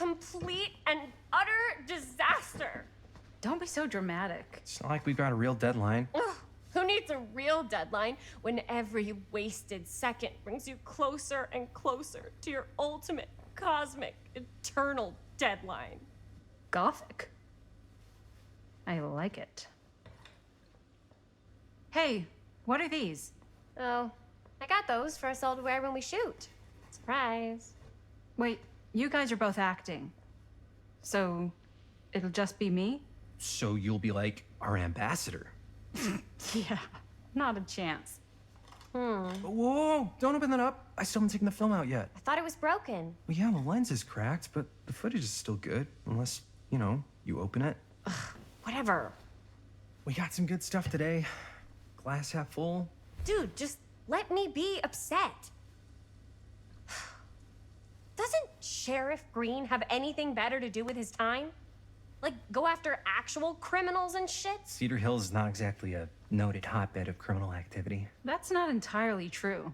complete and utter disaster. Don't be so dramatic. It's not like we've got a real deadline. Ugh, who needs a real deadline when every wasted second brings you closer and closer to your ultimate, cosmic, eternal deadline? Gothic. I like it. Hey, what are these? Oh, I got those for us all to wear when we shoot. Surprise. Wait, you guys are both acting. So, it'll just be me? So you'll be like our ambassador. Yeah, not a chance. Whoa, don't open that up. I still haven't taken the film out yet. I thought it was broken. Well, yeah, the lens is cracked, but the footage is still good. Unless, you open it. Whatever. We got some good stuff today. Glass half full. Dude, just let me be upset. Doesn't Sheriff Green have anything better to do with his time? Like, go after actual criminals and shit? Cedar Hills is not exactly a noted hotbed of criminal activity. That's not entirely true.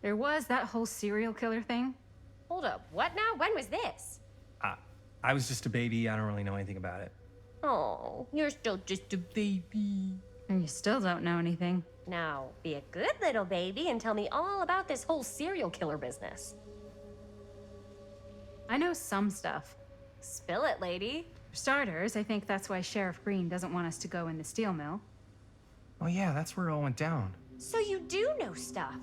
There was that whole serial killer thing. Hold up, what now? When was this? I was just a baby. I don't really know anything about it. Oh, you're still just a baby. And you still don't know anything. Now, be a good little baby and tell me all about this whole serial killer business. I know some stuff. Spill it, lady. For starters, I think that's why Sheriff Green doesn't want us to go in the steel mill. Oh yeah, that's where it all went down. So you do know stuff.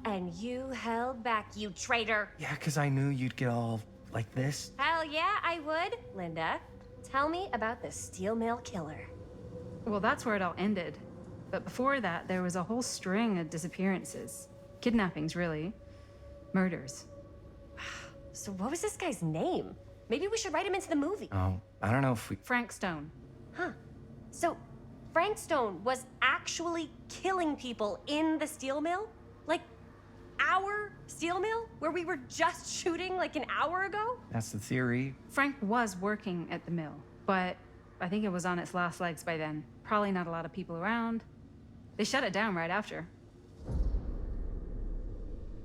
And you held back, you traitor. Yeah, 'cause I knew you'd get all like this. Hell yeah, I would. Linda, tell me about the steel mill killer. Well, that's where it all ended. But before that, there was a whole string of disappearances. Kidnappings, really. Murders. So what was this guy's name? Maybe we should write him into the movie. Oh, I don't know if we... Frank Stone. Huh. So Frank Stone was actually killing people in the steel mill? Like, our steel mill? Where we were just shooting like an hour ago? That's the theory. Frank was working at the mill, but I think it was on its last legs by then. Probably not a lot of people around. They shut it down right after.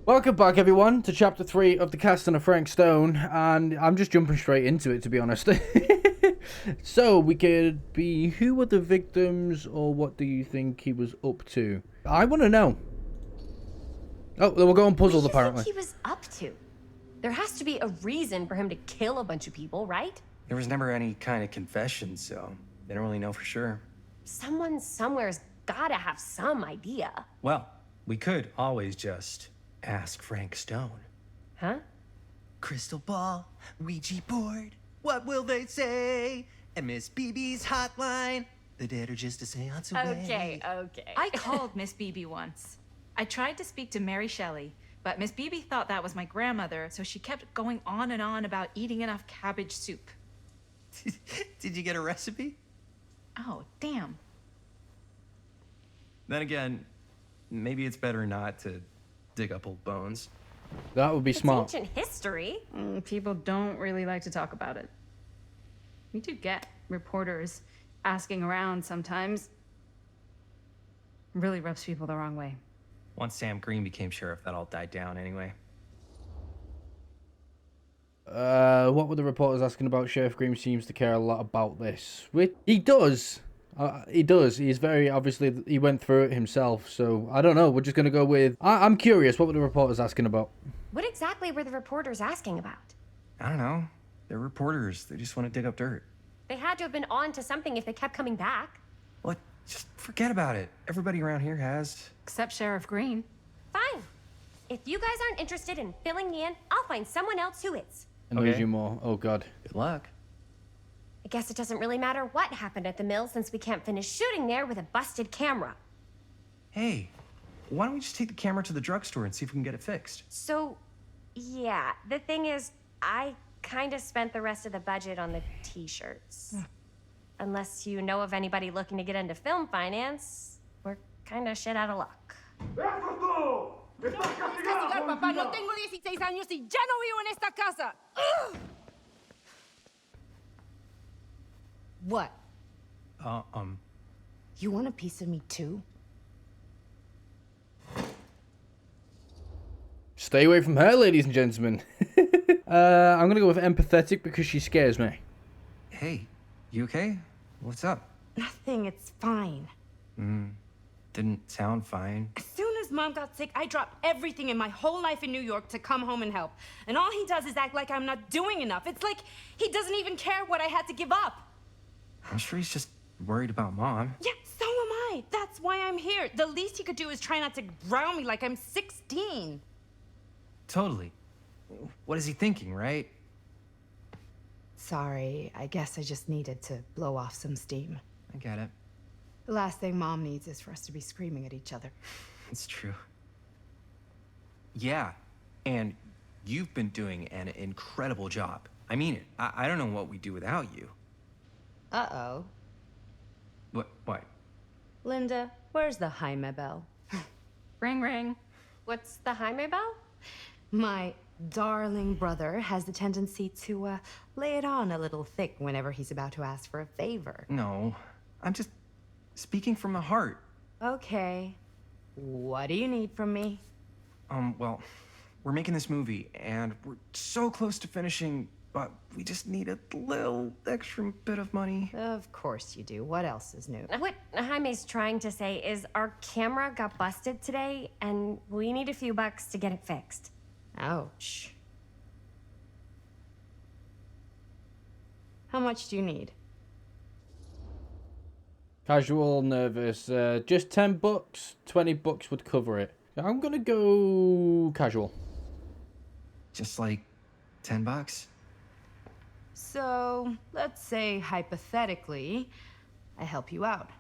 Welcome back, everyone, to Chapter 3 of The Casting of Frank Stone, and I'm just jumping straight into it, to be honest. So, we could be, who were the victims, or what do you think he was up to? I want to know. Oh, we're going puzzled, What do you apparently. think he was up to? There has to be a reason for him to kill a bunch of people, right? There was never any kind of confession, so they don't really know for sure. Someone somewhere's gotta have some idea. Well, we could always just ask Frank Stone. Huh? Crystal ball, Ouija board, what will they say? And Miss BB's hotline, the dead are just a seance away. Okay. I called Miss Beebe once. I tried to speak to Mary Shelley, but Miss Beebe thought that was my grandmother, so she kept going on and on about eating enough cabbage soup. Did you get a recipe? Oh, damn. Then again, maybe it's better not to dig up old bones. That would be It's smart. ancient history. People don't really like to talk about it. We do get reporters asking around sometimes. Really rubs people the wrong way. Once Sam Green became sheriff, that all died down anyway. What were the reporters asking about? Sheriff Green seems to care a lot about this. Which he does. He does. He's very, obviously, he went through it himself. So, I don't know. We're just going to go with... I'm curious. What were the reporters asking about? What exactly were the reporters asking about? I don't know. They're reporters. They just want to dig up dirt. They had to have been on to something if they kept coming back. What? Just forget about it. Everybody around here has. Except Sheriff Green. Fine. If you guys aren't interested in filling me in, I'll find someone else who is. Annoys Okay. you more. Oh, God. Good luck. I guess it doesn't really matter what happened at the mill since we can't finish shooting there with a busted camera. Hey, why don't we just take the camera to the drugstore and see if we can get it fixed? So, yeah, the thing is, I kind of spent the rest of the budget on the t-shirts. Unless you know of anybody looking to get into film finance, we're kind of shit out of luck. Castigar, papá. No tengo 16 años y ya no vivo en esta casa. Ugh. What? You want a piece of me too? Stay away from her, ladies and gentlemen. I'm gonna go with empathetic because she scares me. Hey, you okay? What's up? Nothing, it's fine. Didn't sound fine. As soon as Mom got sick, I dropped everything in my whole life in New York to come home and help. And all he does is act like I'm not doing enough. It's like he doesn't even care what I had to give up. I'm sure he's just worried about Mom. Yeah, so am I. That's why I'm here. The least he could do is try not to ground me like I'm 16. Totally. What is he thinking, right? Sorry, I guess I just needed to blow off some steam. I get it. The last thing Mom needs is for us to be screaming at each other. It's true. Yeah, and you've been doing an incredible job. I mean it. I don't know what we'd do without you. Uh-oh. What? Linda, where's the Jaime bell? Ring, ring. What's the Jaime bell? My darling brother has the tendency to lay it on a little thick whenever he's about to ask for a favor. No, I'm just speaking from the heart. Okay. What do you need from me? Well, we're making this movie, and we're so close to finishing, but we just need a little extra bit of money. Of course you do. What else is new? What Jaime's trying to say is our camera got busted today, and we need a few bucks to get it fixed. Ouch. How much do you need? Casual, nervous. Just $10. $20 would cover it. I'm gonna go casual. Just like $10? So, let's say hypothetically, I help you out.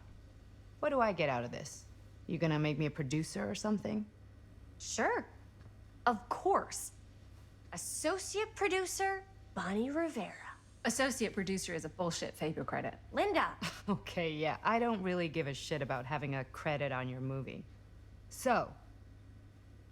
What do I get out of this? You gonna make me a producer or something? Sure. Of course. Associate producer, Bonnie Rivera. Associate producer is a bullshit FAPO credit. Linda. Okay, yeah, I don't really give a shit about having a credit on your movie. So,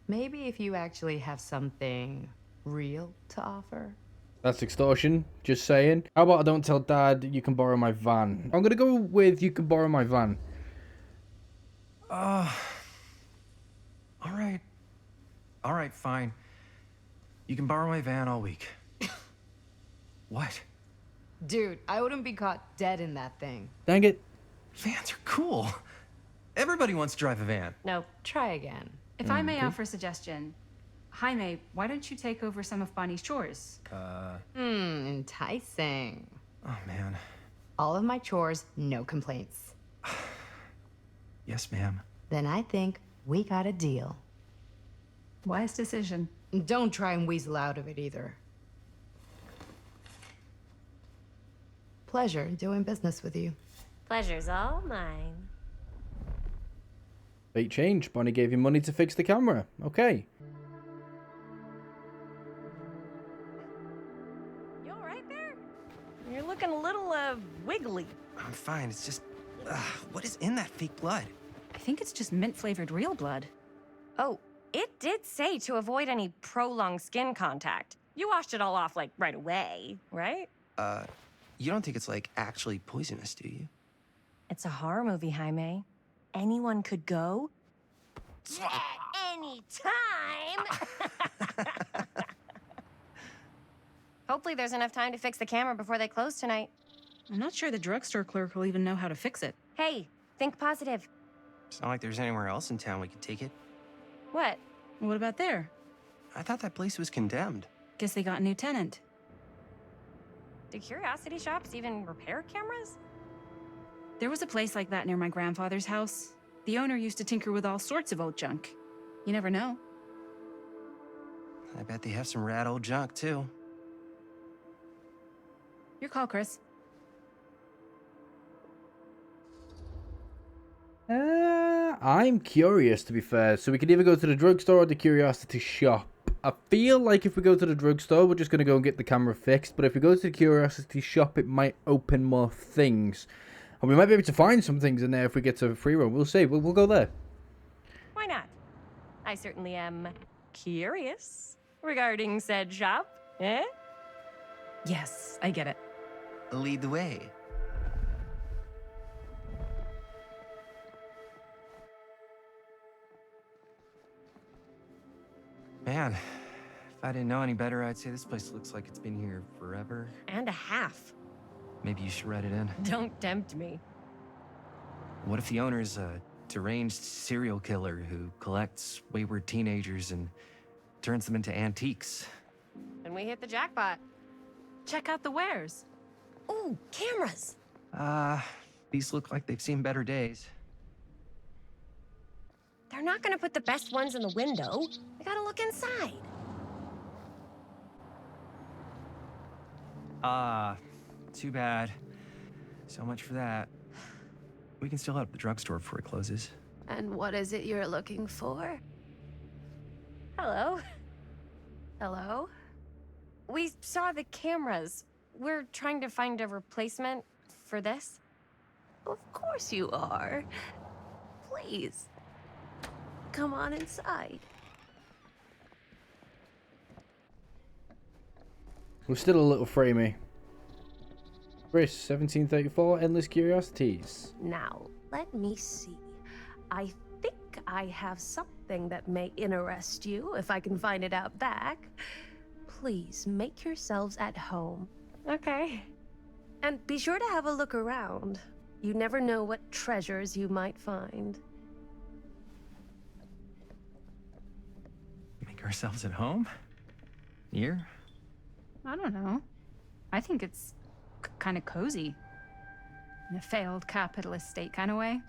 maybe if you actually have something real to offer? That's extortion, just saying. How about I don't tell Dad you can borrow my van? I'm gonna go with you can borrow my van. All right, fine. You can borrow my van all week. What? Dude, I wouldn't be caught dead in that thing. Dang it. Vans are cool. Everybody wants to drive a van. No. Try again. If I may offer a suggestion, Jaime, why don't you take over some of Bonnie's chores? Enticing. Oh, man. All of my chores, no complaints. Yes, ma'am. Then I think we got a deal. Wise decision. Don't try and weasel out of it either. Pleasure doing business with you. Pleasure's all mine. Fate changed. Bonnie gave you money to fix the camera. Okay. You all right there? You're looking a little, wiggly. I'm fine. It's just, what is in that fake blood? I think it's just mint-flavored real blood. Oh, it did say to avoid any prolonged skin contact. You washed it all off, like, right away, right? You don't think it's like actually poisonous, do you? It's a horror movie, Jaime. Anyone could go. Yeah, anytime! Hopefully there's enough time to fix the camera before they close tonight. I'm not sure the drugstore clerk will even know how to fix it. Hey, think positive. It's not like there's anywhere else in town we could take it. What? What about there? I thought that place was condemned. Guess they got a new tenant. Do curiosity shops even repair cameras? There was a place like that near my grandfather's house. The owner used to tinker with all sorts of old junk. You never know. I bet they have some rad old junk, too. Your call, Chris. I'm curious, to be fair. So we could either go to the drugstore or the curiosity shop. I feel like if we go to the drugstore, we're just going to go and get the camera fixed. But if we go to the curiosity shop, it might open more things. And we might be able to find some things in there if we get to a free roam. We'll see. We'll go there. Why not? I certainly am curious regarding said shop, eh? Yes, I get it. Lead the way. Man, If I didn't know any better, I'd say this place looks like it's been here forever. And a half. Maybe you should write it in. Don't tempt me. What if the owner's a deranged serial killer who collects wayward teenagers and turns them into antiques? And we hit the jackpot. Check out the wares. Ooh, cameras. These look like they've seen better days. They're not gonna put the best ones in the window. We gotta look inside. Too bad. So much for that. We can still head up the drugstore before it closes. And what is it you're looking for? Hello. Hello? We saw the cameras. We're trying to find a replacement for this. Of course you are. Please. Come on inside. We're still a little framey. Chris, 1734, Endless Curiosities. Now, let me see. I think I have something that may interest you, if I can find it out back. Please make yourselves at home. Okay. And be sure to have a look around. You never know what treasures you might find. Make ourselves at home? Here? I don't know. I think it's kind of cozy. In a failed capitalist state kind of way.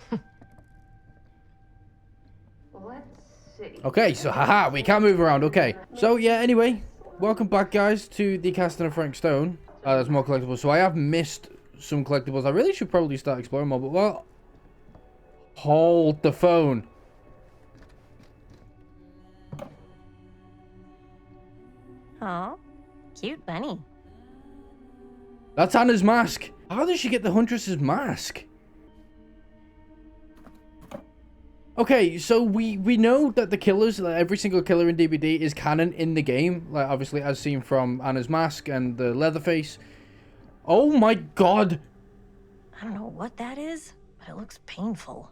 Let's see. Okay, so haha, we can move around. Okay, so yeah, anyway, welcome back, guys, to the Casting of Frank Stone. There's more collectibles. So I have missed some collectibles. I really should probably start exploring more, but well, hold the phone. Oh, cute bunny. That's Anna's mask. How did she get the Huntress's mask? Okay, so we know that the killers, like every single killer in DBD is canon in the game. Like, obviously, as seen from Anna's mask and the Leatherface. Oh my god! I don't know what that is, but it looks painful.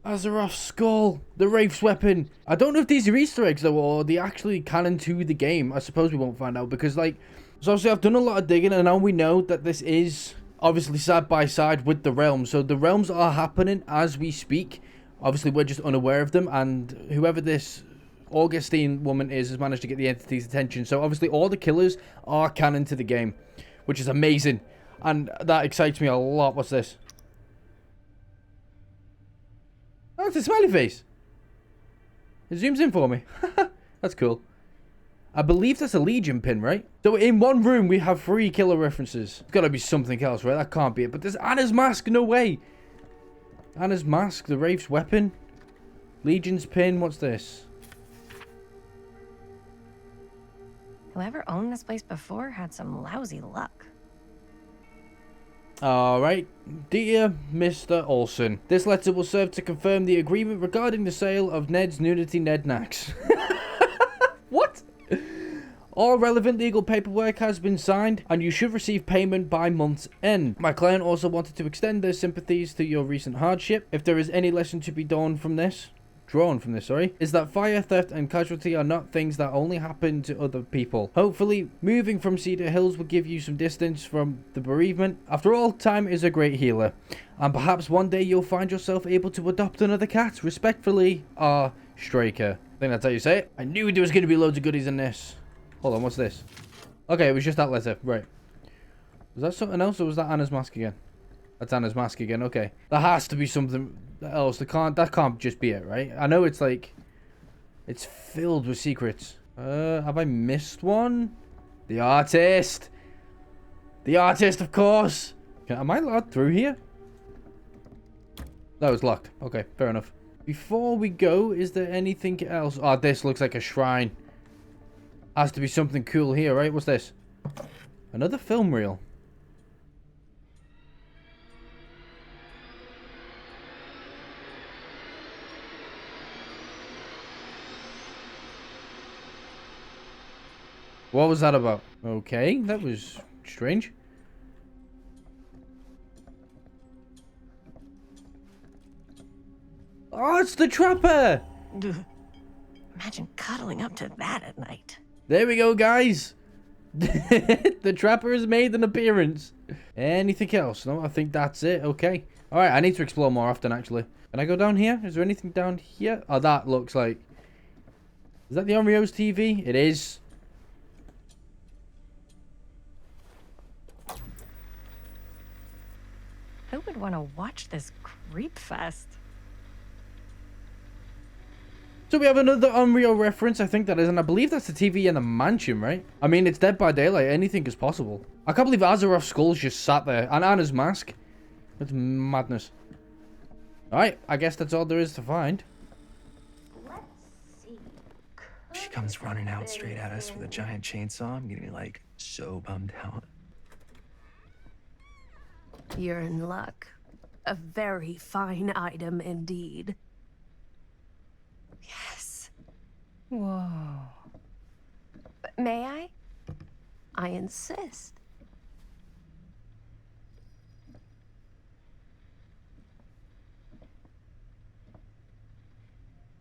Azeroth's skull, the Wraith's weapon. I don't know if these are Easter eggs though, or they actually canon to the game. I suppose we won't find out because, like, so obviously I've done a lot of digging, and now we know that this is obviously side by side with the realms. So the realms are happening as we speak. Obviously, we're just unaware of them, and whoever this Augustine woman is has managed to get the entity's attention. So obviously, all the killers are canon to the game, which is amazing, and that excites me a lot. What's this? Oh, it's a smiley face. It zooms in for me. That's cool. I believe that's a Legion pin, right? So in one room, we have 3 killer references. It's got to be something else, right? That can't be it. But there's Anna's mask. No way. Anna's mask, the Wraith's weapon, Legion's pin. What's this? Whoever owned this place before had some lousy luck. Alright, dear Mr. Olsen, this letter will serve to confirm the agreement regarding the sale of Ned's Nudity Ned Nax. What? All relevant legal paperwork has been signed, and you should receive payment by month's end. My client also wanted to extend their sympathies to your recent hardship. If there is any lesson to be drawn from this, is that fire, theft, and casualty are not things that only happen to other people. Hopefully, moving from Cedar Hills will give you some distance from the bereavement. After all, time is a great healer. And perhaps one day you'll find yourself able to adopt another cat. Respectfully, R. Straker. I think that's how you say it. I knew there was going to be loads of goodies in this. Hold on, what's this? Okay, it was just that letter. Right. Was that something else, or was that Anna's mask again? That's Anna's mask again. Okay. There has to be something else. That can't just be it, right? I know it's like... It's filled with secrets. Have I missed one? The artist! The artist, of course! Am I allowed through here? That was locked. Okay, fair enough. Before we go, is there anything else? Oh, this looks like a shrine. Has to be something cool here, right? What's this? Another film reel. What was that about? Okay, that was strange. Oh, it's the Trapper! Imagine cuddling up to that at night. There we go, guys. The Trapper has made an appearance. Anything else? No, I think that's it. Okay. All right, I need to explore more often, actually. Can I go down here? Is there anything down here? Oh, that looks like... Is that the Onryo's TV? It is. Who would want to watch this creep fest? So we have another Onryo reference, I think that is, and I believe that's the TV in the mansion, right? I mean, it's Dead by Daylight. Anything is possible. I can't believe Azeroth's skull's just sat there. And Anna's mask. That's madness. Alright, I guess that's all there is to find. She comes running out straight at us with a giant chainsaw. I'm gonna be like so bummed out. You're in luck. A very fine item indeed. Yes. Whoa. May I? I insist.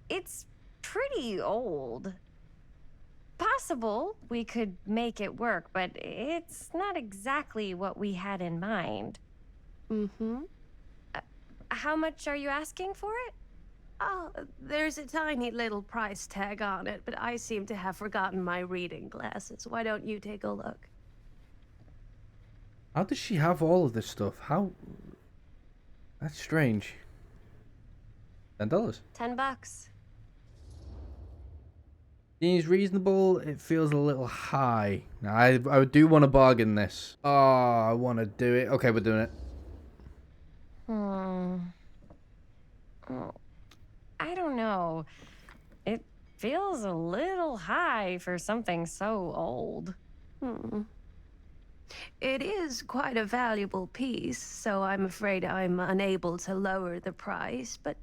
It's pretty old. Possible we could make it work, but it's not exactly what we had in mind. Mm-hmm. How much are you asking for it? Oh, there's a tiny little price tag on it, but I seem to have forgotten my reading glasses. Why don't you take a look? How does she have all of this stuff? How? That's strange. $10. $10. Seems reasonable. It feels a little high. Now, I do want to bargain this. Oh, I want to do it. Okay, we're doing it. Oh, I don't know. It feels a little high for something so old. It is quite a valuable piece, so I'm afraid I'm unable to lower the price, but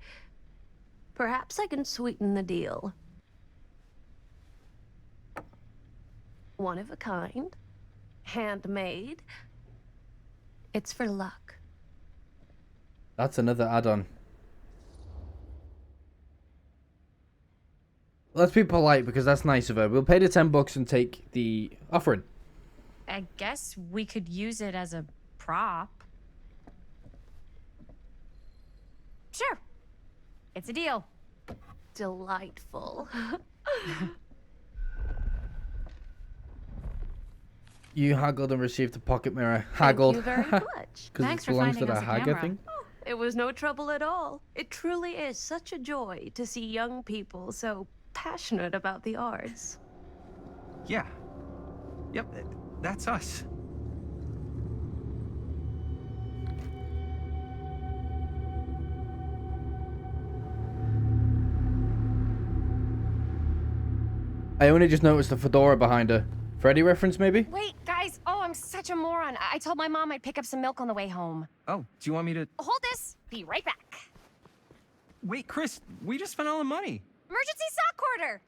perhaps I can sweeten the deal. One of a kind, handmade. It's for luck. That's another add-on. Let's be polite because that's nice of her. We'll pay the $10 and take the offering. I guess we could use it as a prop. Sure. It's a deal. Delightful. You haggled and received a pocket mirror. Haggled. Thank you very much. Because it Thanks for belongs to finding the us a hagger camera. thing. It was no trouble at all. It truly is such a joy to see young people so passionate about the arts. Yeah. Yep, that's us. I only just noticed the fedora behind her. Freddy reference, maybe? Wait, guys. Oh, I'm such a moron. I told my mom I'd pick up some milk on the way home. Oh, do you want me to... Hold this. Be right back. Wait, Chris, we just spent all the money. Emergency sock quarter.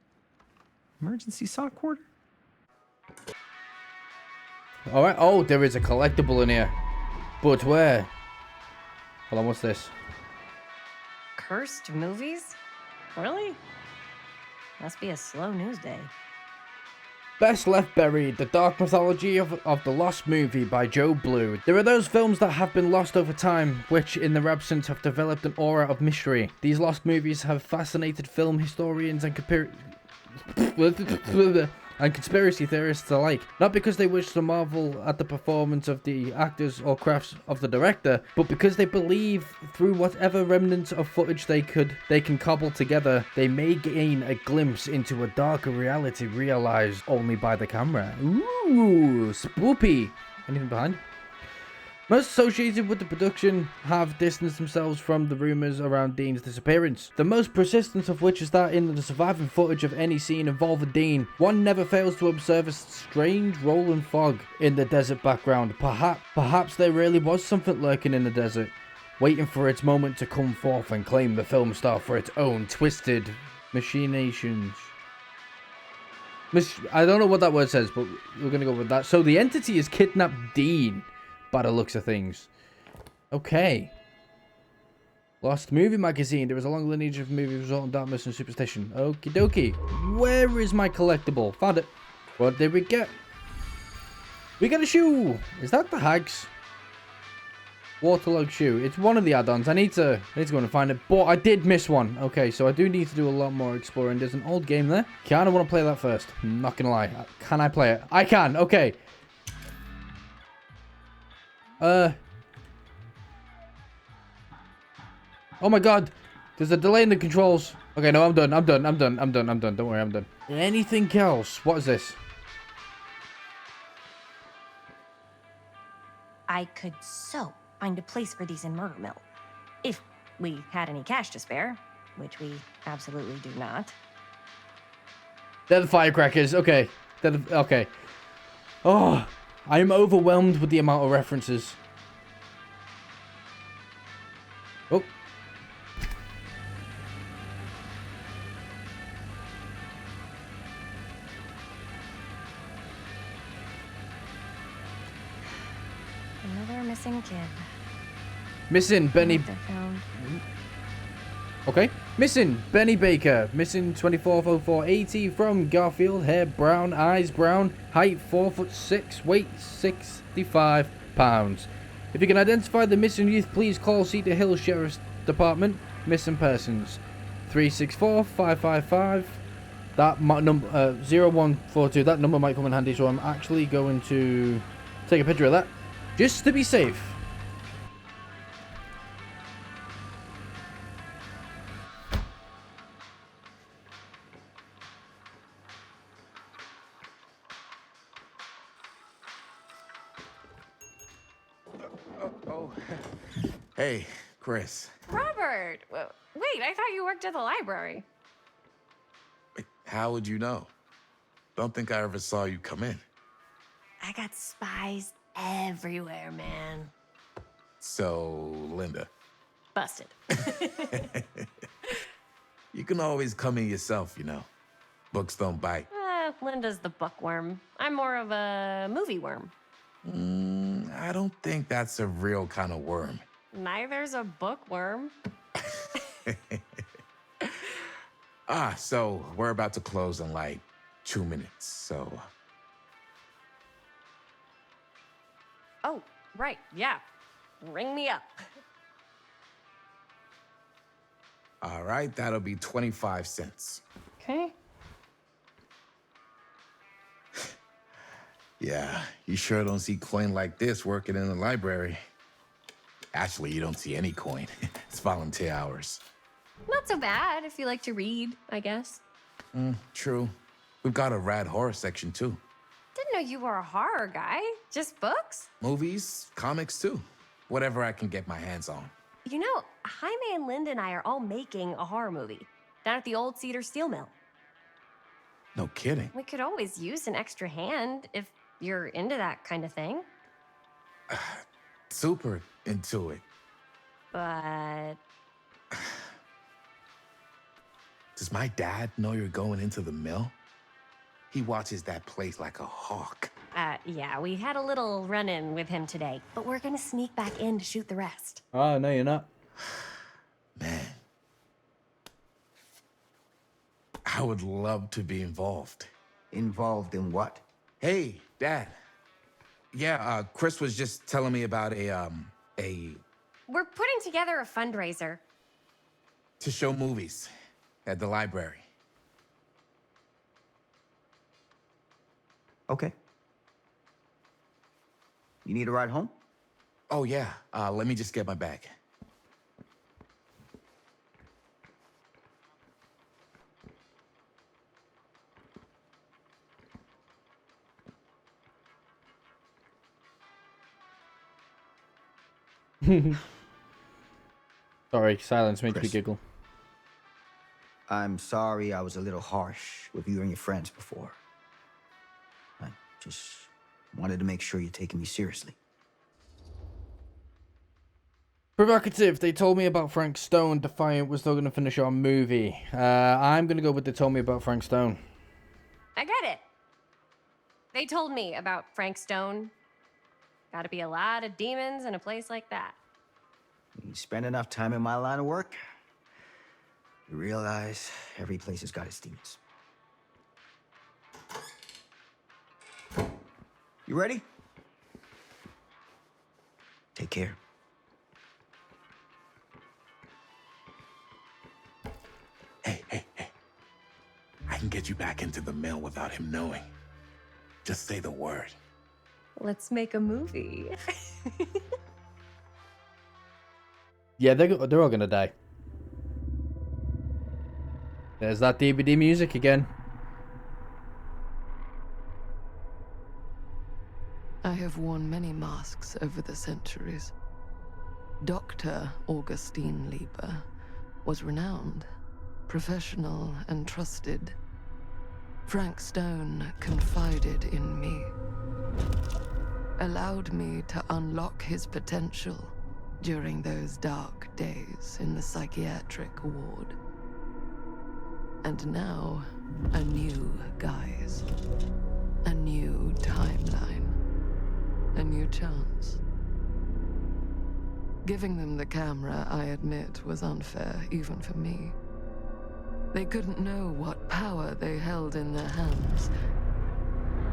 Emergency sock quarter? Alright. Oh, there is a collectible in here. But where? Hold on, what's this? Cursed movies? Really? Must be a slow news day. Best Left Buried, the dark mythology of the lost movie by Joe Blue. There are those films that have been lost over time, which in their absence have developed an aura of mystery. These lost movies have fascinated film historians and conspiracy theorists alike. Not because they wish to marvel at the performance of the actors or crafts of the director, but because they believe through whatever remnants of footage they can cobble together, they may gain a glimpse into a darker reality realized only by the camera. Ooh, spoopy. Anything behind? Most associated with the production have distanced themselves from the rumours around Dean's disappearance. The most persistent of which is that in the surviving footage of any scene involving Dean, one never fails to observe a strange rolling fog in the desert background. Perhaps there really was something lurking in the desert, waiting for its moment to come forth and claim the film star for its own twisted machinations. I don't know what that word says, but we're going to go with that. So the entity has kidnapped Dean. By the looks of things. Okay. Lost Movie Magazine. There is a long lineage of movies resulting in darkness and superstition. Okie dokie. Where is my collectible? Found it. What did we get? We got a shoe. Is that the Hags? Waterlog shoe. It's one of the add-ons. I need to go and find it. But I did miss one. Okay, so I do need to do a lot more exploring. There's an old game there. Kind of want to play that first. I'm not gonna lie. Can I play it? I can. Okay. Oh my god. There's a delay in the controls. Okay, no, I'm done. Don't worry, I'm done. Anything else? What is this? I could so find a place for these in Murder Mill. If we had any cash to spare, which we absolutely do not. They're the firecrackers. Okay. Okay. Oh, I'm overwhelmed with the amount of references. Oh. Another missing kid. Missing Benny. They're found. Okay. Missing Benny Baker. Missing 240480 from Garfield. Hair brown, eyes brown, height 4'6", weight 65 pounds. If you can identify the missing youth, please call Cedar Hill Sheriff's Department. Missing persons 364-555. That number 0142. That number might come in handy, so I'm actually going to take a picture of that just to be safe. Hey, Chris. Robert! Wait, I thought you worked at the library. How would you know? Don't think I ever saw you come in. I got spies everywhere, man. So, Linda, Busted. you can always come in yourself, you know. Books don't bite. Linda's the bookworm. I'm more of a movie worm. I don't think that's a real kind of worm. Neither's a bookworm. So we're about to close in like 2 minutes, so... Oh, right, yeah. Ring me up. All right, that'll be 25 cents. Okay. Yeah, you sure don't see coin like this working in the library. Actually, you don't see any coin. It's volunteer hours. Not so bad if you like to read, I guess. True. We've got a rad horror section, too. Didn't know you were a horror guy. Just books? Movies, comics, too. Whatever I can get my hands on. You know, Jaime and Linda and I are all making a horror movie down at the old Cedar Steel Mill. No kidding. We could always use an extra hand if you're into that kind of thing. Super into it. But Does my dad know you're going into the mill? He watches that place like a hawk. yeah, we had a little run-in with him today, but we're gonna sneak back in to shoot the rest. Oh, no, you're not. Man. I would love to be involved. Involved in what? Hey, Dad. Yeah, Chris was just telling me about a We're putting together a fundraiser. to show movies at the library. Okay. You need a ride home? Oh, yeah. Let me just get my bag. Sorry, silence makes me Chris. giggle. I'm sorry I was a little harsh with you and your friends before. I just wanted to make sure you're taking me seriously. Provocative. They told me about Frank Stone. Defiant was still going to finish our movie. I'm going to go with they told me about Frank Stone. I get it. They told me about Frank Stone. Gotta be a lot of demons in a place like that. You spend enough time in my line of work, you realize every place has got its demons. You ready? Take care. Hey, hey, hey. I can get you back into the mill without him knowing. Just say the word. Let's make a movie. Yeah, they're all gonna die. There's that DVD music again. I have worn many masks over the centuries. Dr. Augustine Lieber was renowned, professional, and trusted. Frank Stone confided in me, allowed me to unlock his potential during those dark days in the psychiatric ward. And now, a new guise, a new timeline, a new chance. Giving them the camera, I admit, was unfair, even for me. They couldn't know what power they held in their hands,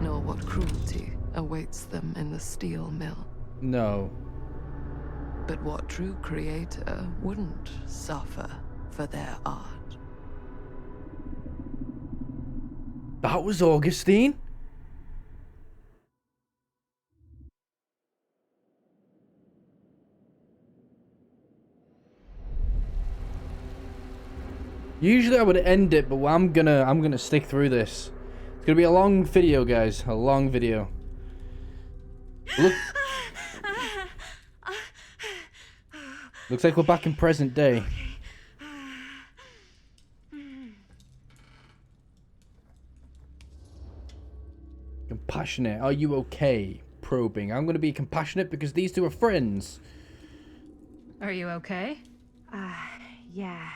nor what cruelty awaits them in the steel mill. No. But what true creator wouldn't suffer for their art? That was Augustine? Usually I would end it, but I'm gonna stick through this. It's gonna be a long video, guys. A long video. Look. Looks like we're back in present day. Compassionate. Are you okay? Probing. I'm gonna be compassionate because these two are friends. Are you okay? Yeah.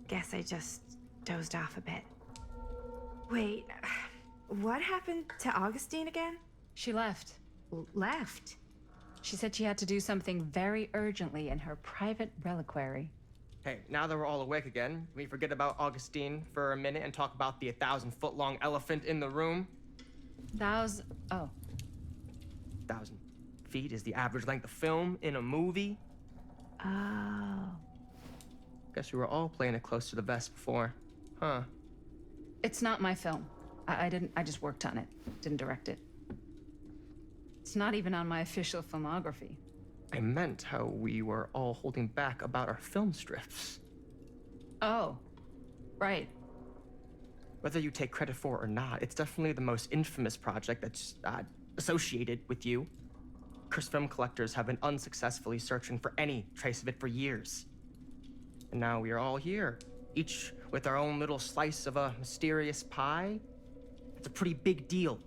Guess I just dozed off a bit. Wait, what happened to Augustine again? She left. Left? She said she had to do something very urgently in her private reliquary. Hey, now that we're all awake again, can we forget about Augustine for a minute and talk about the 1,000-foot-long elephant in the room? Oh. 1,000 feet is the average length of film in a movie? Oh. Guess we were all playing it close to the vest before, huh? It's not my film. I just worked on it. Didn't direct it. It's not even on my official filmography. I meant how we were all holding back about our film strips. Oh, right. Whether you take credit for it or not, it's definitely the most infamous project that's associated with you. Cursed film collectors have been unsuccessfully searching for any trace of it for years. And now we are all here, each with our own little slice of a mysterious pie. It's a pretty big deal.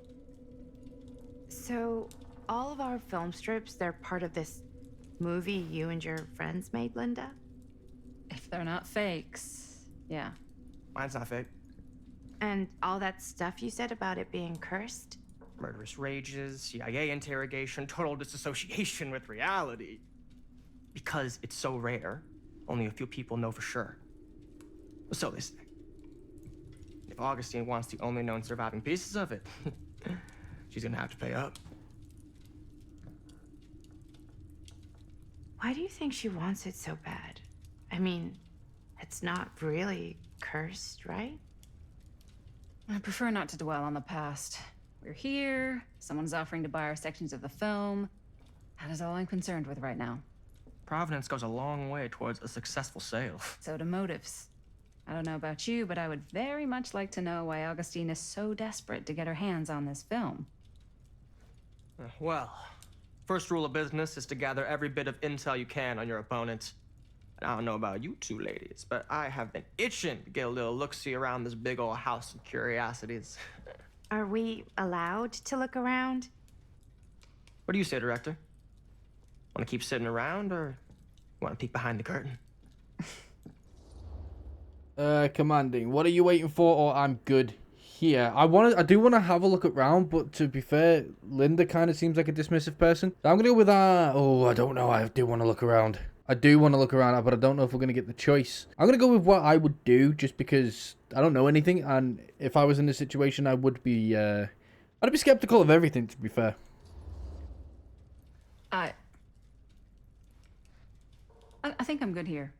So, all of our film strips, they're part of this movie you and your friends made, Linda? If they're not fakes, yeah. Mine's not fake. And all that stuff you said about it being cursed? Murderous rages, CIA interrogation, total disassociation with reality. Because it's so rare, only a few people know for sure. So they say. If Augustine wants the only known surviving pieces of it, she's gonna have to pay up. Why do you think she wants it so bad? I mean, it's not really cursed, right? I prefer not to dwell on the past. We're here, someone's offering to buy our sections of the film. That is all I'm concerned with right now. Providence goes a long way towards a successful sale. So do motives. I don't know about you, but I would very much like to know why Augustine is so desperate to get her hands on this film. Well, first rule of business is to gather every bit of intel you can on your opponent. And I don't know about you two ladies, but I have been itching to get a little look-see around this big old house of curiosities. Are we allowed to look around? What do you say, director? Want to keep sitting around, or want to peek behind the curtain? Commanding, what are you waiting for? Or I'm good here. I do want to have a look around, but to be fair, Linda kind of seems like a dismissive person. I'm gonna go with oh, I don't know. I do want to look around. I do want to look around, but I don't know if we're gonna get the choice. I'm gonna go with what I would do, just because I don't know anything, and if I was in this situation, I would be, I'd be skeptical of everything. To be fair. I think I'm good here.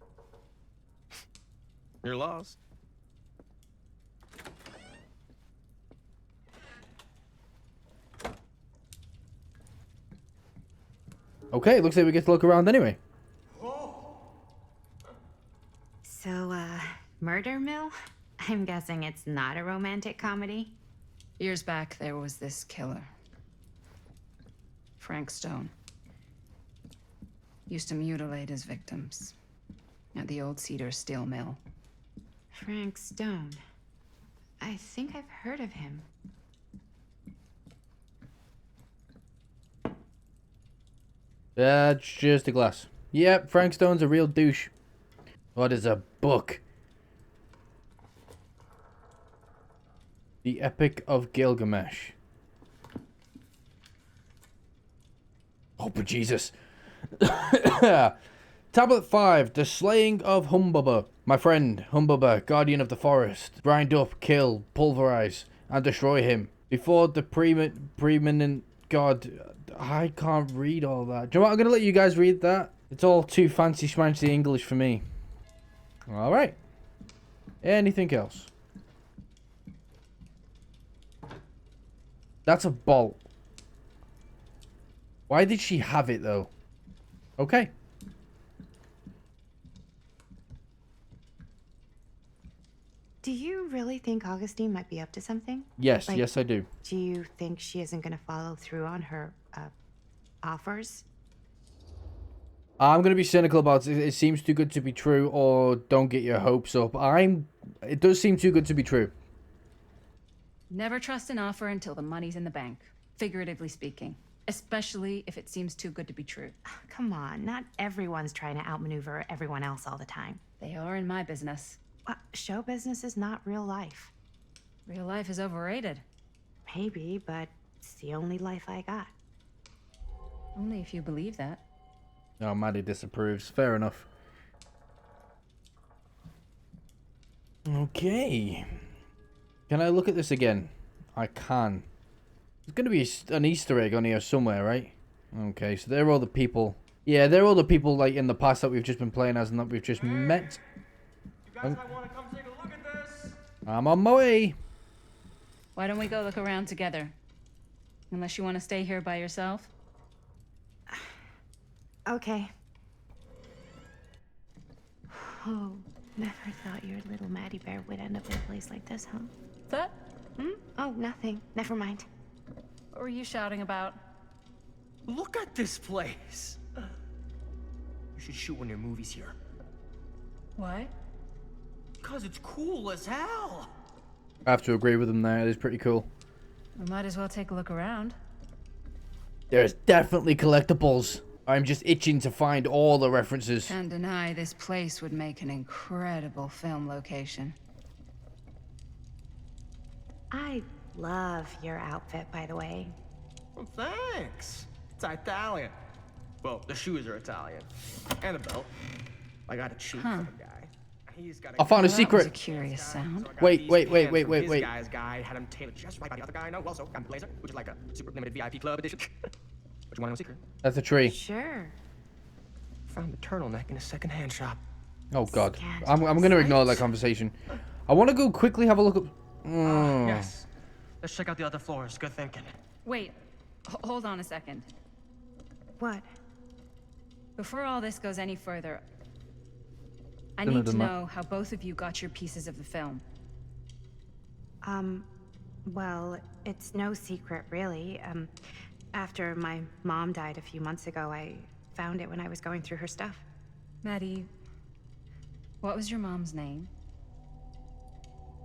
You're lost. Okay, looks like we get to look around anyway. So, Murder Mill? I'm guessing it's not a romantic comedy? Years back, there was this killer, Frank Stone. Used to mutilate his victims at the old Cedar Steel Mill. Frank Stone. I think I've heard of him. That's just a glass. Yep, Frank Stone's a real douche. What is a book? The Epic of Gilgamesh. Oh, but Jesus. Tablet 5, The Slaying of Humbaba. My friend, Humbaba, guardian of the forest. Grind up, kill, pulverize, and destroy him. Before the preeminent god... I can't read all that. Do you know what? I'm going to let you guys read that. It's all too fancy schmancy English for me. Alright. Anything else? That's a bolt. Why did she have it, though? Okay. Do you really think Augustine might be up to something? Yes, Like, yes I do. Do you think she isn't going to follow through on her offers? I'm going to be cynical about it. It seems too good to be true, or don't get your hopes up. It does seem too good to be true. Never trust an offer until the money's in the bank, figuratively speaking. Especially if it seems too good to be true. Come on, not everyone's trying to outmaneuver everyone else all the time. They are in my business. Show business is not real life. Real life is overrated. Maybe, but it's the only life I got. Only if you believe that. Oh, Maddie disapproves. Fair enough. Okay. Can I look at this again? I can. There's going to be an Easter egg on here somewhere, right? Okay, so they're all the people. Yeah, they're all the people like in the past that we've just been playing as and that we've just met. You guys might want to come take a look at this. I'm on my way. Why don't we go look around together? Unless you want to stay here by yourself? Okay. Oh, never thought your little Maddie Bear would end up in a place like this, huh? That? Oh, nothing. Never mind. What were you shouting about? Look at this place. You should shoot one of your movies here. Why? Because it's cool as hell. I have to agree with them there. It is pretty cool. We might as well take a look around. There's definitely collectibles. I'm just itching to find all the references. Can't deny this place would make an incredible film location. I love your outfit, by the way. Well, thanks. It's Italian. Well, the shoes are Italian. And a belt. I got a cheap from a guy. He's got I found a That secret. was a curious sound. Wait. His guy's guy had him tailored just right by the other guy. No, also got a blazer, which is like a super limited VIP club edition. But you want to know a secret? That's a tree. Sure. Found the turtleneck in a secondhand shop. Oh god. I'm going to ignore that conversation. I want to go quickly have a look at... Yes. Let's check out the other floors. Good thinking. Wait, hold on a second. What? Before all this goes any further, I Dunno, need to dunno. know how both of you got your pieces of the film. Well, it's no secret, really. After my mom died a few months ago, I found it when I was going through her stuff. Maddie, what was your mom's name?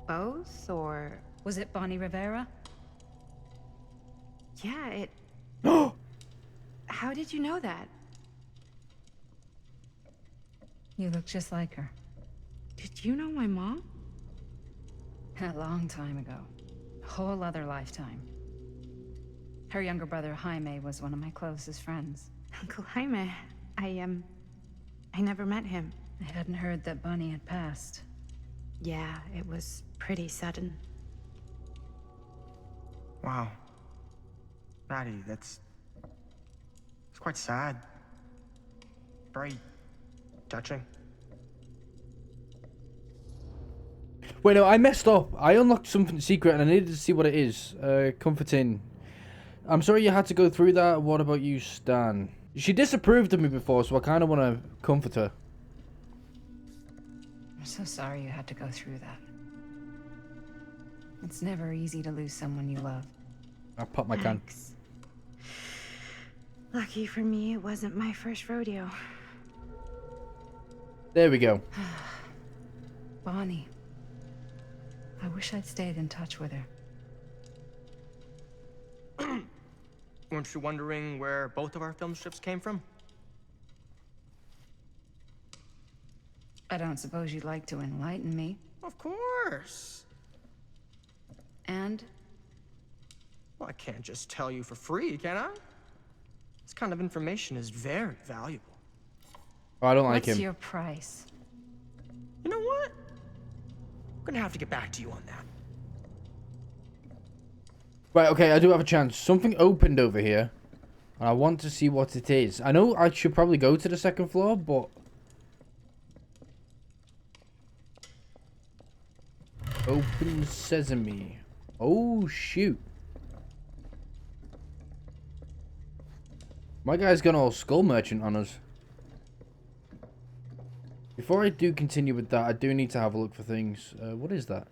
Both, or... Was it Bonnie Rivera? Yeah, it... How did you know that? You look just like her. Did you know my mom? A long time ago. A whole other lifetime. Her younger brother, Jaime, was one of my closest friends. Uncle Jaime. I never met him. I hadn't heard that Bonnie had passed. Yeah, it was pretty sudden. Wow. Maddie, that's It's quite sad. Very touching. Wait, no, I messed up. I unlocked something secret and I needed to see what it is. Comforting. I'm sorry you had to go through that. What about you, Stan? She disapproved of me before, so I kind of want to comfort her. I'm so sorry you had to go through that. It's never easy to lose someone you love. I pop my can. Thanks. Lucky for me, it wasn't my first rodeo. There we go. Bonnie. I wish I'd stayed in touch with her. Weren't you wondering where both of our film strips came from? I don't suppose you'd like to enlighten me. Of course. And? Well, I can't just tell you for free, can I? This kind of information is very valuable. Oh, I don't like What's him. your price? You know what? I'm gonna have to get back to you on that. Right, okay, I do have a chance. Something opened over here. And I want to see what it is. I know I should probably go to the second floor, but... Open sesame. Oh, shoot. My guy's gone all skull merchant on us. Before I do continue with that, I do need to have a look for things. What is that?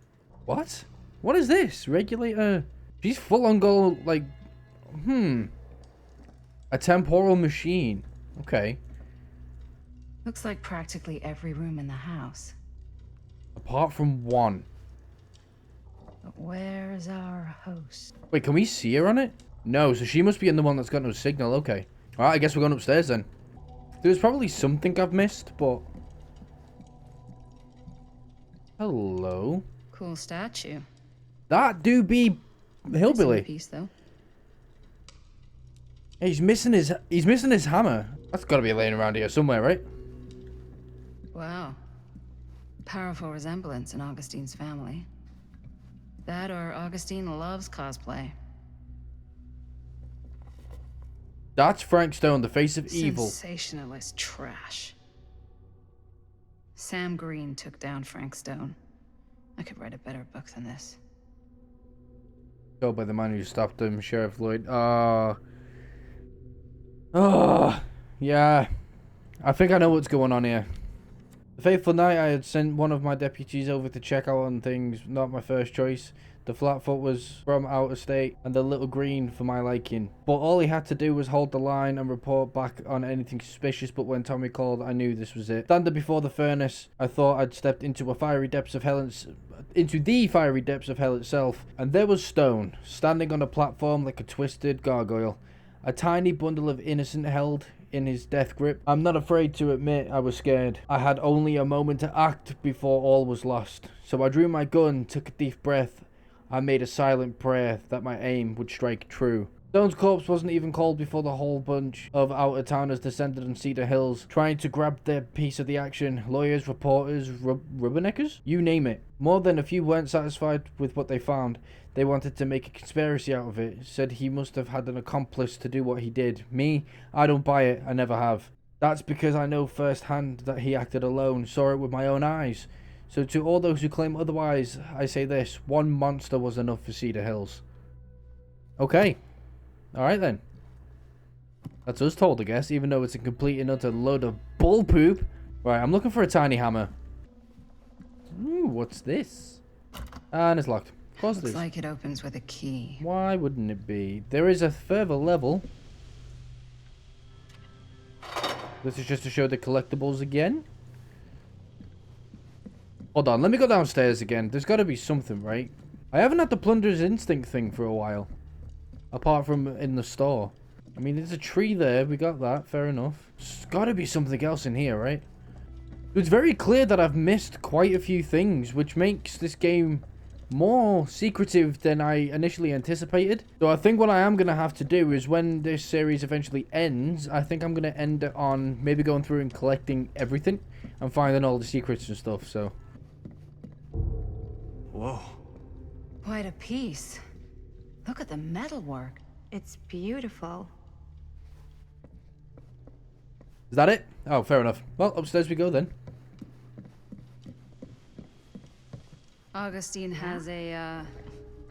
What? What is this? Regulator? She's full on gold, like... A temporal machine. Okay. Looks like practically every room in the house. Apart from one. But where's our host? Wait, can we see her on it? No, so she must be in the one that's got no signal. Okay. Alright, I guess we're going upstairs then. There's probably something I've missed, but... Hello? Cool statue. That do be hillbilly. Piece, though. Hey, he's missing his hammer. That's got to be laying around here somewhere, right? Wow. Powerful resemblance in Augustine's family. That or Augustine loves cosplay. That's Frank Stone, the face of evil. Sensationalist trash. Sam Green took down Frank Stone. I could write a better book than this. Killed by the man who stopped him, Sheriff Lloyd. Yeah. I think I know what's going on here. The fateful night, I had sent one of my deputies over to check out on things. Not my first choice. The Flatfoot was from out of state, and the Little Green for my liking. But all he had to do was hold the line and report back on anything suspicious, but when Tommy called, I knew this was it. Standing before the furnace, I thought I'd stepped into the fiery depths of hell itself, and there was Stone, standing on a platform like a twisted gargoyle. A tiny bundle of innocent held in his death grip. I'm not afraid to admit I was scared. I had only a moment to act before all was lost. So I drew my gun, took a deep breath. I made a silent prayer that my aim would strike true. Stone's corpse wasn't even cold before the whole bunch of out-of-towners descended on Cedar Hills, trying to grab their piece of the action. Lawyers, reporters, rubberneckers? You name it. More than a few weren't satisfied with what they found. They wanted to make a conspiracy out of it. Said he must have had an accomplice to do what he did. Me? I don't buy it. I never have. That's because I know firsthand that he acted alone, saw it with my own eyes. So to all those who claim otherwise, I say this. One monster was enough for Cedar Hills. Okay. Alright then. That's us told, I guess, even though it's a complete and utter load of bull poop. Right, I'm looking for a tiny hammer. Ooh, what's this? And it's locked. Of course it Looks is. like it opens with a key. Why wouldn't it be? There is a further level. This is just to show the collectibles again. Hold on, let me go downstairs again. There's got to be something, right? I haven't had the Plunderer's Instinct thing for a while. Apart from in the store. I mean, there's a tree there. We got that. Fair enough. There's got to be something else in here, right? It's very clear that I've missed quite a few things, which makes this game more secretive than I initially anticipated. So I think what I am going to have to do is when this series eventually ends, I think I'm going to end it on maybe going through and collecting everything and finding all the secrets and stuff, so... Whoa. Quite a piece. Look at the metalwork. It's beautiful. Is that it? Oh, fair enough. Well, upstairs we go then. Augustine has a,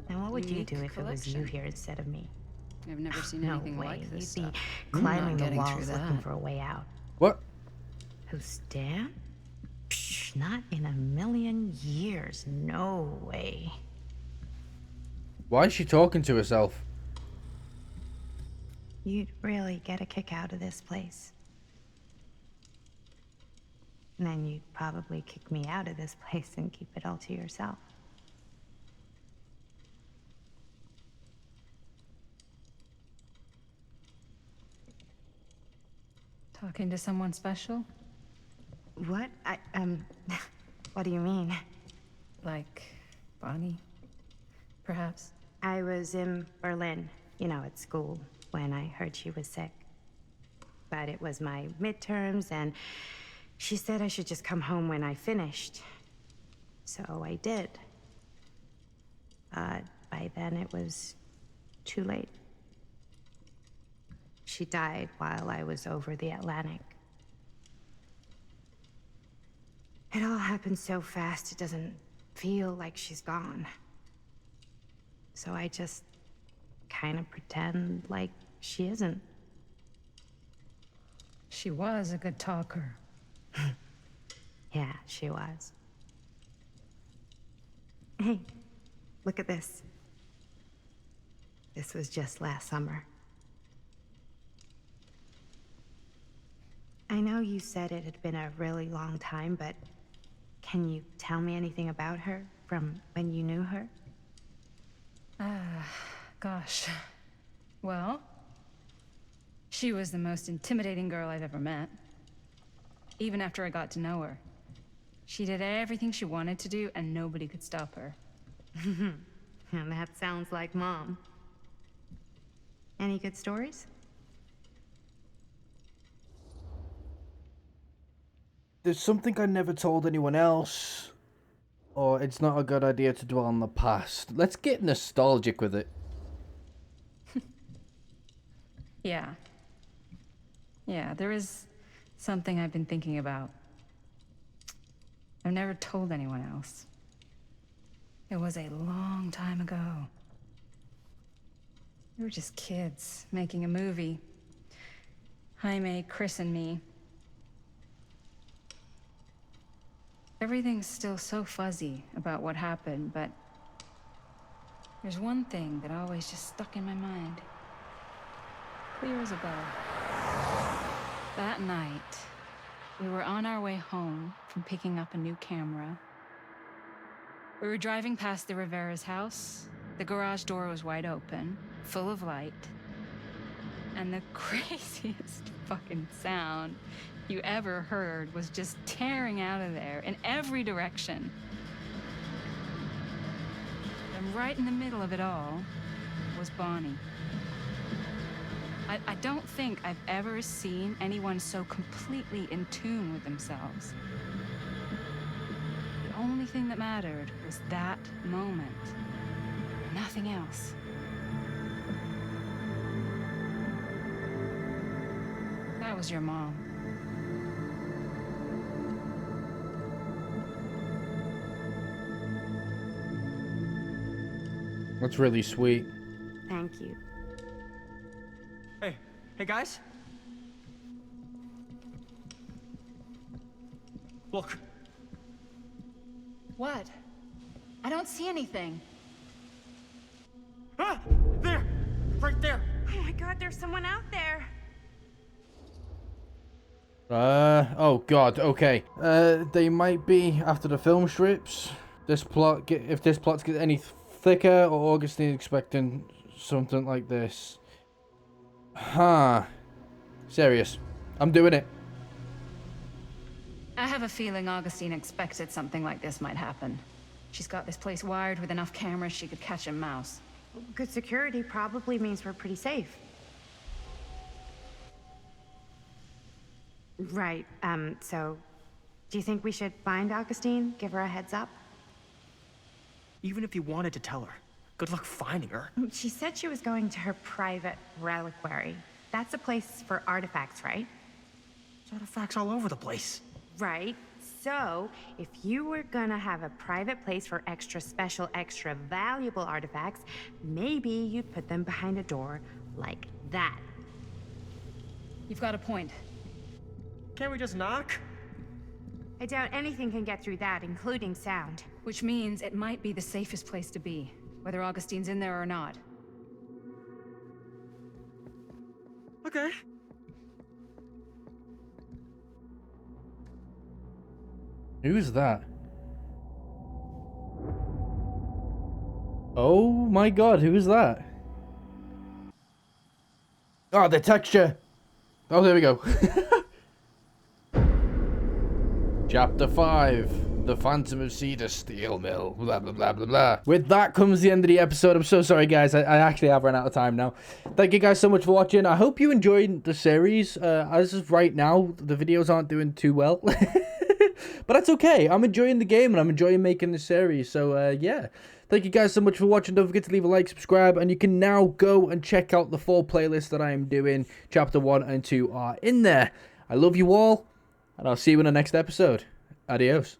And what would you unique do if it was you collection. here instead of me? I've never seen No anything way. like this You'd be stuff. climbing the getting through walls looking that. for a way out. What? Who, Stan? Psh, not in a million years. No way. Why is she talking to herself? You'd really get a kick out of this place. And then you'd probably kick me out of this place and keep it all to yourself. Talking to someone special? What? What do you mean? Like Bonnie, perhaps? I was in Berlin, at school, when I heard she was sick. But it was my midterms, and she said I should just come home when I finished. So I did. By then it was too late. She died while I was over the Atlantic. It all happened so fast, it doesn't feel like she's gone. So I just kind of pretend like she isn't. She was a good talker. Yeah, she was. Hey, look at this. This was just last summer. I know you said it had been a really long time, but can you tell me anything about her from when you knew her? Gosh. Well, she was the most intimidating girl I've ever met. Even after I got to know her. She did everything she wanted to do, and nobody could stop her. And that sounds like Mom. Any good stories? There's something I never told anyone else. Or it's not a good idea to dwell on the past. Let's get nostalgic with it. Yeah. Yeah, there is something I've been thinking about. I've never told anyone else. It was a long time ago. We were just kids making a movie. Jaime, Chris, and me. Everything's still so fuzzy about what happened, but there's one thing that always just stuck in my mind. Clear as a bell. That night, we were on our way home from picking up a new camera. We were driving past the Rivera's house. The garage door was wide open, full of light. And the craziest fucking sound you ever heard was just tearing out of there in every direction. And right in the middle of it all was Bonnie. I don't think I've ever seen anyone so completely in tune with themselves. The only thing that mattered was that moment. Nothing else. That was your mom. That's really sweet. Thank you. Hey guys. Look. What? I don't see anything. Ah! There! Right there! Oh my god, there's someone out there! Oh god, okay. They might be after the film strips. If this plot gets any thicker, or Augustine expecting something like this. Huh. Serious. I'm doing it. I have a feeling Augustine expected something like this might happen. She's got this place wired with enough cameras she could catch a mouse. Good security probably means we're pretty safe. Right, so... Do you think we should find Augustine? Give her a heads up? Even if you wanted to tell her, good luck finding her. She said she was going to her private reliquary. That's a place for artifacts, right? artifacts all over the place. Right? So, if you were gonna have a private place for extra special, extra valuable artifacts, maybe you'd put them behind a door like that. You've got a point. Can't we just knock? I doubt anything can get through that, including sound. Which means it might be the safest place to be, whether Augustine's in there or not. Okay. Who's that? Oh my god, who's that? Oh, the texture. Oh, there we go. Chapter 5. The Phantom of Cedar Steel Mill. Blah, blah, blah, blah, blah. With that comes the end of the episode. I'm so sorry, guys. I actually have run out of time now. Thank you guys so much for watching. I hope you enjoyed the series. As of right now, the videos aren't doing too well. But that's okay. I'm enjoying the game and I'm enjoying making the series. So, yeah. Thank you guys so much for watching. Don't forget to leave a like, subscribe, and you can now go and check out the full playlist that I am doing. Chapter 1 and 2 are in there. I love you all, and I'll see you in the next episode. Adios.